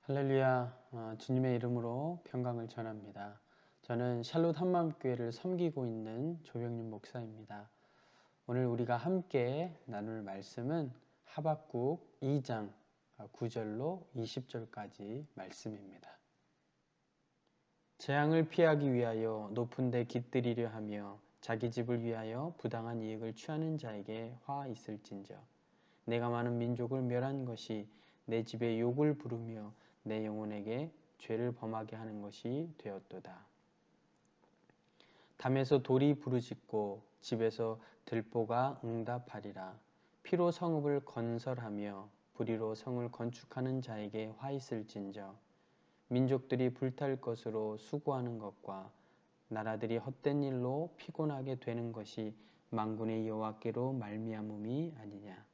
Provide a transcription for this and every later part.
할렐루야, 주님의 이름으로 평강을 전합니다. 저는 샬롯 한마음교회를 섬기고 있는 조병윤 목사입니다. 오늘 우리가 함께 나눌 말씀은 하박국 2장 9절로 20절까지 말씀입니다. 재앙을 피하기 위하여 높은 데 깃들이려 하며 자기 집을 위하여 부당한 이익을 취하는 자에게 화 있을진저. 내가 많은 민족을 멸한 것이 내 집에 욕을 부르며 내 영혼에게 죄를 범하게 하는 것이 되었도다. 담에서 돌이 부르짖고 집에서 들보가 응답하리라. 피로 성읍을 건설하며 불의로 성을 건축하는 자에게 화 있을진저. 민족들이 불탈 것으로 수고하는 것과 나라들이 헛된 일로 피곤하게 되는 것이 만군의 여호와께로 말미암음이 아니냐.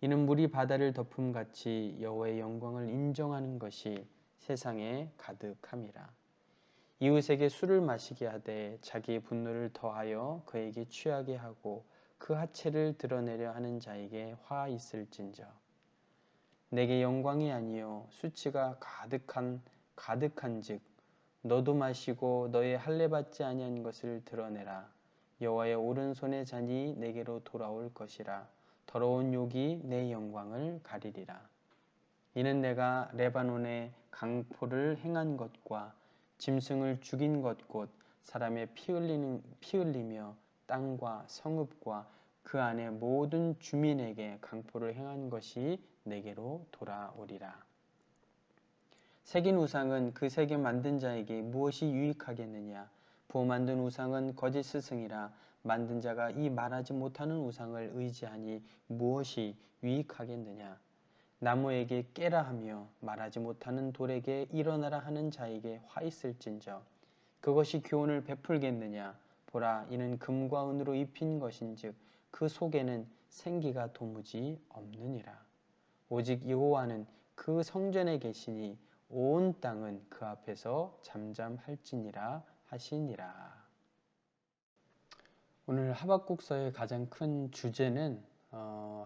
이는 물이 바다를 덮음같이 여호와의 영광을 인정하는 것이 세상에 가득함이라. 이웃에게 술을 마시게 하되 자기의 분노를 더하여 그에게 취하게 하고 그 하체를 드러내려 하는 자에게 화 있을진저. 내게 영광이 아니요 수치가 가득한즉 너도 마시고 너의 할례 받지 아니한 것을 드러내라. 여호와의 오른손의 잔이 내게로 돌아올 것이라. 더러운 욕이 내 영광을 가리리라. 이는 내가 레바논의 강포를 행한 것과 짐승을 죽인 것 곧 사람의 피 흘리며 땅과 성읍과 그 안의 모든 주민에게 강포를 행한 것이 내게로 돌아오리라. 새긴 우상은 그 새겨 만든 자에게 무엇이 유익하겠느냐. 부어 만든 우상은 거짓 스승이라. 만든 자가 이 말하지 못하는 우상을 의지하니 무엇이 유익하겠느냐. 나무에게 깨라 하며 말하지 못하는 돌에게 일어나라 하는 자에게 화 있을진저. 그것이 교훈을 베풀겠느냐. 보라, 이는 금과 은으로 입힌 것인즉 그 속에는 생기가 도무지 없느니라. 오직 여호와는 그 성전에 계시니 온 땅은 그 앞에서 잠잠할지니라 하시니라. 오늘 하박국서의 가장 큰 주제는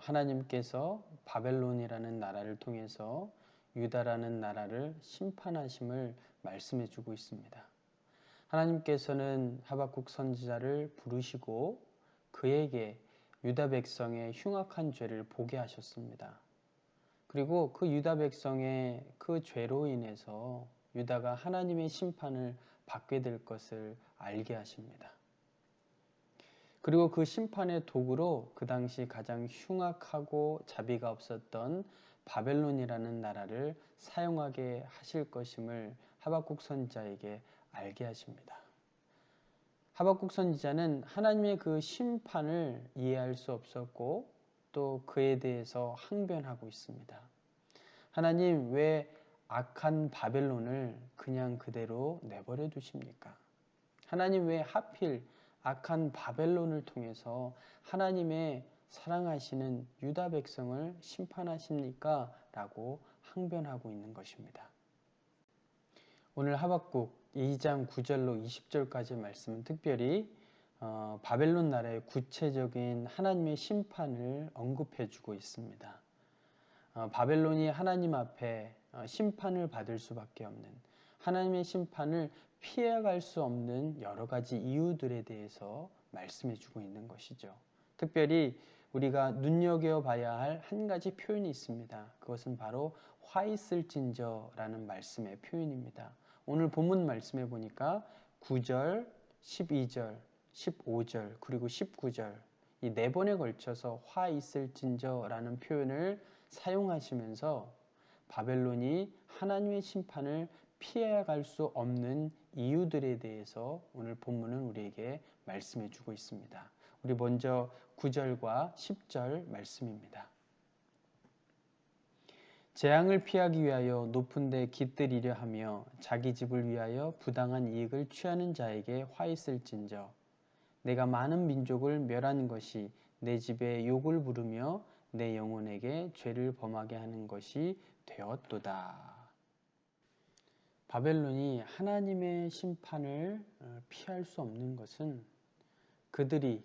하나님께서 바벨론이라는 나라를 통해서 유다라는 나라를 심판하심을 말씀해 주고 있습니다. 하나님께서는 하박국 선지자를 부르시고 그에게 유다 백성의 흉악한 죄를 보게 하셨습니다. 그리고 그 유다 백성의 그 죄로 인해서 유다가 하나님의 심판을 받게 될 것을 알게 하십니다. 그리고 그 심판의 도구로 그 당시 가장 흉악하고 자비가 없었던 바벨론이라는 나라를 사용하게 하실 것임을 하박국 선지자에게 알게 하십니다. 하박국 선지자는 하나님의 그 심판을 이해할 수 없었고 또 그에 대해서 항변하고 있습니다. 하나님, 왜 악한 바벨론을 그냥 그대로 내버려 두십니까? 하나님, 왜 하필 악한 바벨론을 통해서 하나님의 사랑하시는 유다 백성을 심판하십니까? 라고 항변하고 있는 것입니다. 오늘 하박국 2장 9절로 20절까지 말씀은 특별히 바벨론 나라의 구체적인 하나님의 심판을 언급해 주고 있습니다. 바벨론이 하나님 앞에 심판을 받을 수밖에 없는, 하나님의 심판을 피해갈 수 없는 여러 가지 이유들에 대해서 말씀해 주고 있는 것이죠. 특별히 우리가 눈여겨봐야 할 한 가지 표현이 있습니다. 그것은 바로 화 있을진저라는 말씀의 표현입니다. 오늘 본문 말씀해 보니까 9절, 12절, 15절 그리고 19절 이 네 번에 걸쳐서 화 있을진저라는 표현을 사용하시면서 바벨론이 하나님의 심판을 피해갈 수 없는 이유들에 대해서 오늘 본문은 우리에게 말씀해 주고 있습니다. 우리 먼저 9절과 10절 말씀입니다. 재앙을 피하기 위하여 높은 데 깃들이려 하며 자기 집을 위하여 부당한 이익을 취하는 자에게 화 있을진저. 내가 많은 민족을 멸한 것이 내 집에 욕을 부르며 내 영혼에게 죄를 범하게 하는 것이 되었도다. 바벨론이 하나님의 심판을 피할 수 없는 것은 그들이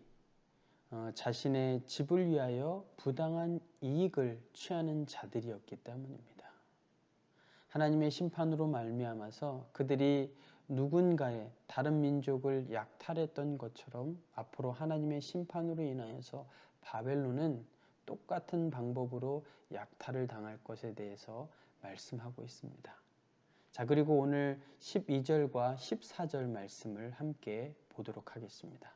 자신의 집을 위하여 부당한 이익을 취하는 자들이었기 때문입니다. 하나님의 심판으로 말미암아서 그들이 누군가의 다른 민족을 약탈했던 것처럼 앞으로 하나님의 심판으로 인하여서 바벨론은 똑같은 방법으로 약탈을 당할 것에 대해서 말씀하고 있습니다. 자, 그리고 오늘 12절과 14절 말씀을 함께 보도록 하겠습니다.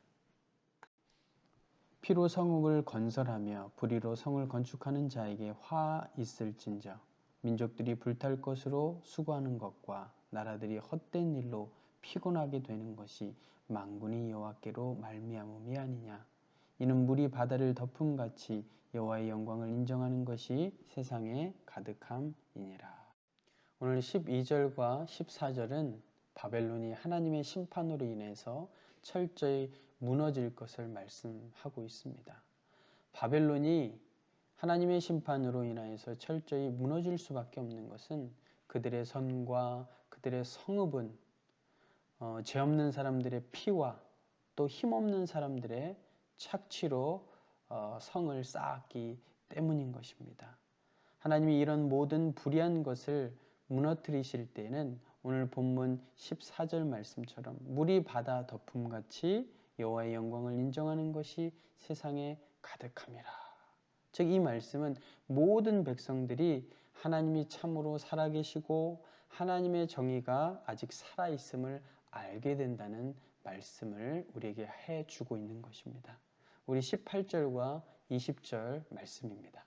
피로 성읍을 건설하며 불의로 성을 건축하는 자에게 화 있을진저 민족들이 불탈 것으로 수고하는 것과 나라들이 헛된 일로 피곤하게 되는 것이 만군의 여호와께로 말미암음이 아니냐. 이는 물이 바다를 덮음같이 여호와의 영광을 인정하는 것이 세상에 가득함이니라. 오늘 12절과 14절은 바벨론이 하나님의 심판으로 인해서 철저히 무너질 것을 말씀하고 있습니다. 바벨론이 하나님의 심판으로 인하여서 철저히 무너질 수밖에 없는 것은 그들의 선과 그들의 성읍은 죄 없는 사람들의 피와 또 힘없는 사람들의 착취로 성을 쌓았기 때문인 것입니다. 하나님이 이런 모든 불의한 것을 무너뜨리실 때에는 오늘 본문 14절 말씀처럼 물이 바다 덮음같이 여호와의 영광을 인정하는 것이 세상에 가득함이라. 즉 이 말씀은 모든 백성들이 하나님이 참으로 살아계시고 하나님의 정의가 아직 살아있음을 알게 된다는 말씀을 우리에게 해주고 있는 것입니다. 우리 18절과 20절 말씀입니다.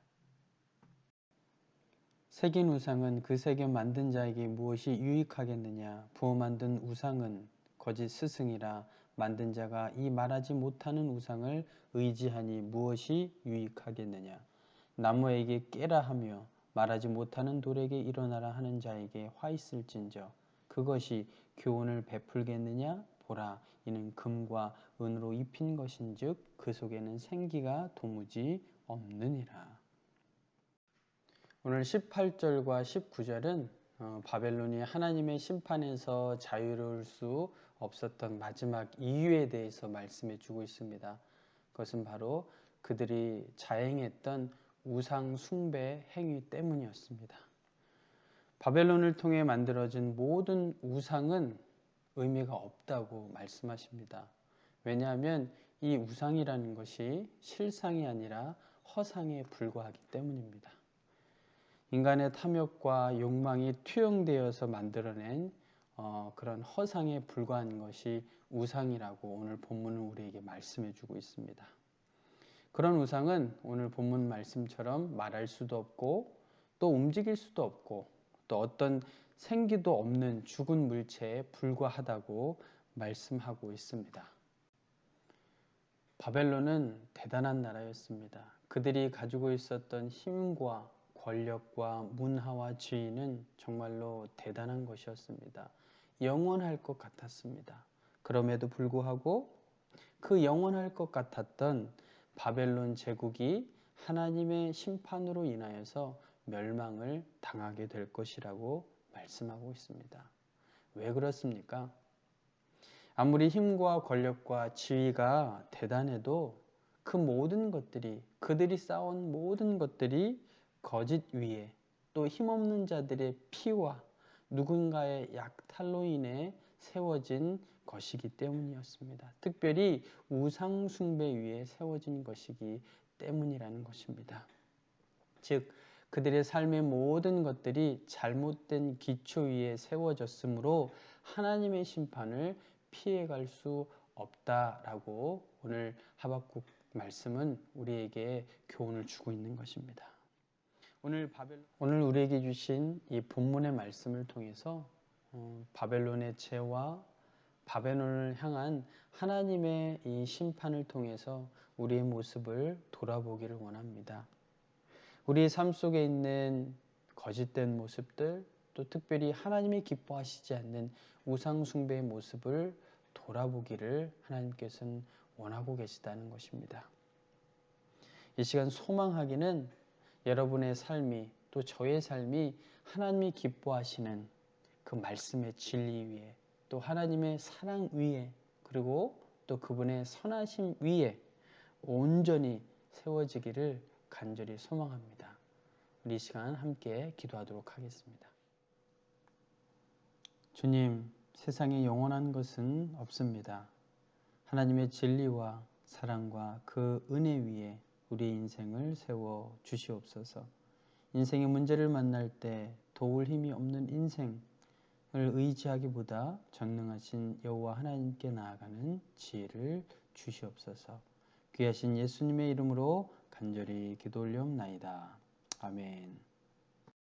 새긴 우상은 그 새겨 만든 자에게 무엇이 유익하겠느냐. 부어 만든 우상은 거짓 스승이라. 만든 자가 이 말하지 못하는 우상을 의지하니 무엇이 유익하겠느냐. 나무에게 깨라 하며 말하지 못하는 돌에게 일어나라 하는 자에게 화 있을진저 그것이 교훈을 베풀겠느냐. 보라, 이는 금과 은으로 입힌 것인즉 그 속에는 생기가 도무지 없느니라. 오늘 18절과 19절은 바벨론이 하나님의 심판에서 자유로울 수 없었던 마지막 이유에 대해서 말씀해 주고 있습니다. 그것은 바로 그들이 자행했던 우상 숭배 행위 때문이었습니다. 바벨론을 통해 만들어진 모든 우상은 의미가 없다고 말씀하십니다. 왜냐하면 이 우상이라는 것이 실상이 아니라 허상에 불과하기 때문입니다. 인간의 탐욕과 욕망이 투영되어서 만들어낸 그런 허상에 불과한 것이 우상이라고 오늘 본문은 우리에게 말씀해 주고 있습니다. 그런 우상은 오늘 본문 말씀처럼 말할 수도 없고 또 움직일 수도 없고 또 어떤 생기도 없는 죽은 물체에 불과하다고 말씀하고 있습니다. 바벨론은 대단한 나라였습니다. 그들이 가지고 있었던 힘과 권력과 문화와 지위는 정말로 대단한 것이었습니다. 영원할 것 같았습니다. 그럼에도 불구하고 그 영원할 것 같았던 바벨론 제국이 하나님의 심판으로 인하여서 멸망을 당하게 될 것이라고 말씀하고 있습니다. 왜 그렇습니까? 아무리 힘과 권력과 지위가 대단해도 그 모든 것들이 그들이 쌓은 모든 것들이 거짓 위에 또 힘없는 자들의 피와 누군가의 약탈로 인해 세워진 것이기 때문이었습니다. 특별히 우상 숭배 위에 세워진 것이기 때문이라는 것입니다. 즉 그들의 삶의 모든 것들이 잘못된 기초 위에 세워졌으므로 하나님의 심판을 피해갈 수 없다라고 오늘 하박국 말씀은 우리에게 교훈을 주고 있는 것입니다. 오늘 우리에게 주신 이 본문의 말씀을 통해서 바벨론의 죄와 바벨론을 향한 하나님의 이 심판을 통해서 우리의 모습을 돌아보기를 원합니다. 우리의 삶 속에 있는 거짓된 모습들, 또 특별히 하나님이 기뻐하시지 않는 우상 숭배의 모습을 돌아보기를 하나님께서는 원하고 계시다는 것입니다. 이 시간 소망하기는 여러분의 삶이 또 저의 삶이 하나님이 기뻐하시는 그 말씀의 진리 위에 또 하나님의 사랑 위에 그리고 또 그분의 선하심 위에 온전히 세워지기를 간절히 소망합니다. 우리 이 시간 함께 기도하도록 하겠습니다. 주님, 세상에 영원한 것은 없습니다. 하나님의 진리와 사랑과 그 은혜 위에 우리의 인생을 세워 주시옵소서. 인생의 문제를 만날 때 도울 힘이 없는 인생을 의지하기보다 전능하신 여호와 하나님께 나아가는 지혜를 주시옵소서. 귀하신 예수님의 이름으로 간절히 기도 올려옵나이다. 아멘.